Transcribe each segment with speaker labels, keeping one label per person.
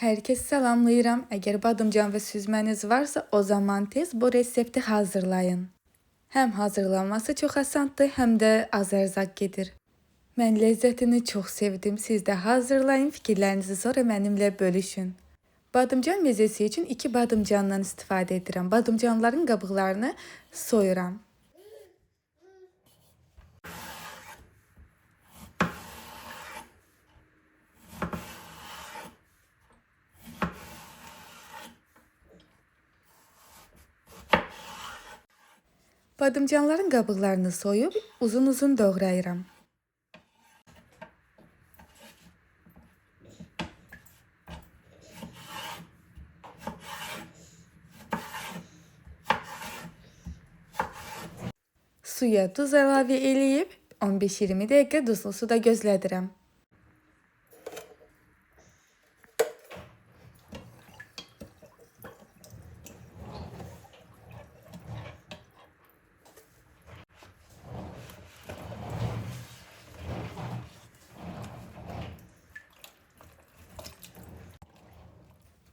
Speaker 1: Hər kəsi salamlayıram. Əgər badımcan və süzməniz varsa, o zaman tez bu resepti hazırlayın. Həm hazırlanması çox asandır, həm də az ərzaq gedir. Mən ləzzətini çox sevdim. Siz də hazırlayın, fikirlərinizi sonra mənimlə bölüşün. Badımcan mezesi üçün 2 badımcandan istifadə edirəm. Badımcanların qabıqlarını soyuram. Badımcanların qabıqlarını soyub uzun-uzun doğrayıram. Suya duz əlavə eləyib 15-20 dəqiqə duzlu suda gözlədirəm.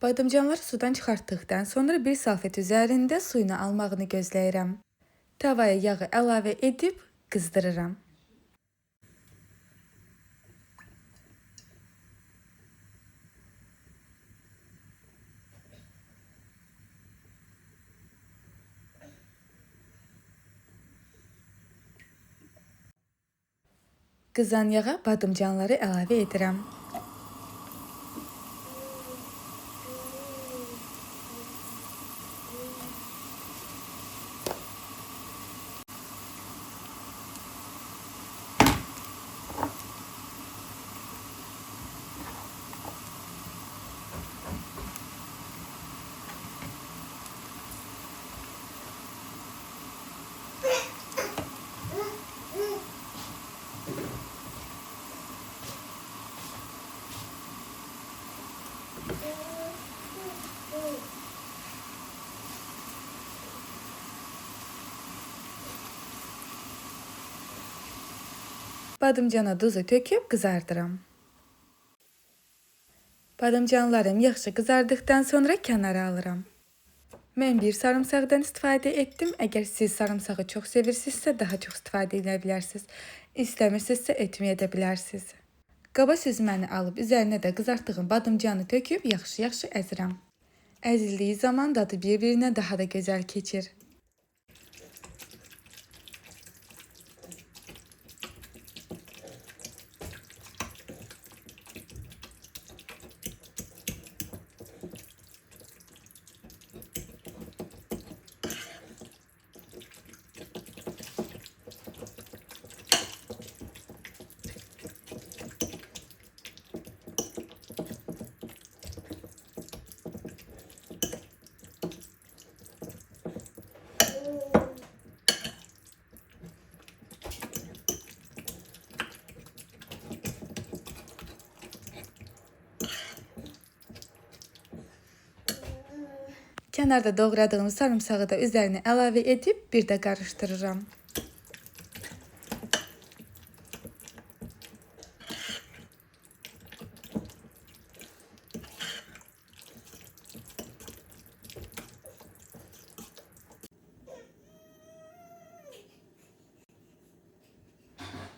Speaker 1: Badımcanları sudan çıxartdıqdan sonra bir salfet üzərində suyunu almağını gözləyirəm. Tavaya yağı əlavə edib qızdırıram. Qızan yağa badımcanları əlavə edirəm. Badımcana duzu töküb qızardıram. Badımcanlarım yaxşı qızardıqdan sonra kənara alıram. Mən bir sarımsaqdan istifadə etdim. Əgər siz sarımsağı çox sevirsinizsə, daha çox istifadə edə bilərsiniz. İstəmirsinizsə, etməyə də bilərsiniz. Qaba süzməni alıb üzərinə də qızartdığım badımcanı töküb yaxşı-yaxşı əzirəm. Əzildiyi zaman dadı bir-birinə daha da gözəl keçir. Kənarda doğradığım sarımsağı da üzərinə əlavə edib bir də qarışdırıram.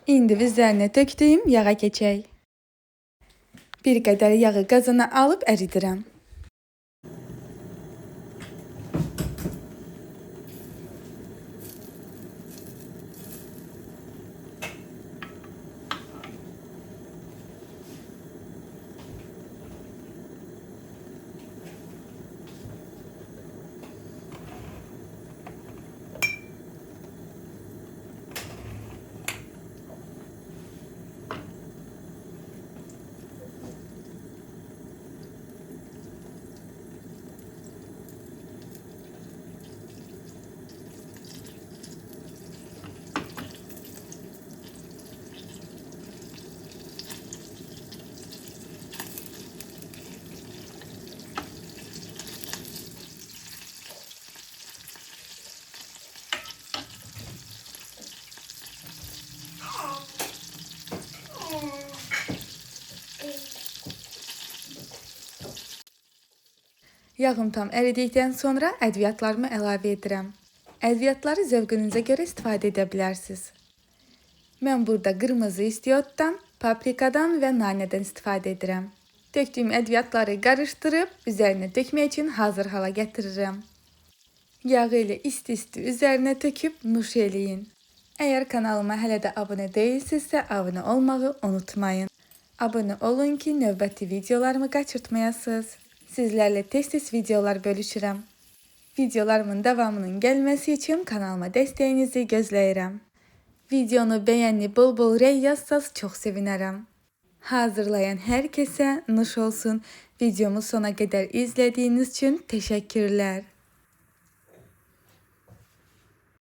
Speaker 1: İndi üzərinə tökdüyüm yağa keçək. Bir qədər yağı qazana alıb əridirəm. Yağım tam əridikdən sonra ədviyyatlarımı əlavə edirəm. Ədviyyatları zövqünüzə görə istifadə edə bilərsiniz. Mən burada qırmızı istiotdan, paprikadan və nanədən istifadə edirəm. Döktüyüm ədviyyatları qarışdırıb, üzərinə dökmək üçün hazır hala gətirirəm. Yağı ilə isti-isti üzərinə töküb nuş eləyin. Əgər kanalıma hələ də abunə deyilsinizsə, abunə olmağı unutmayın. Abunə olun ki, növbəti videolarımı qaçırtmayasınız. Sizlərlə tez-tez videolar bölüşürəm. Videolarımın davamının gəlməsi üçün kanalıma dəstəyinizi gözləyirəm. Videonu bəyəni bol-bol rəy yazsanız çox sevinərəm. Hazırlayan hər kəsə nuş olsun. Videomu sona qədər izlədiyiniz üçün təşəkkürlər.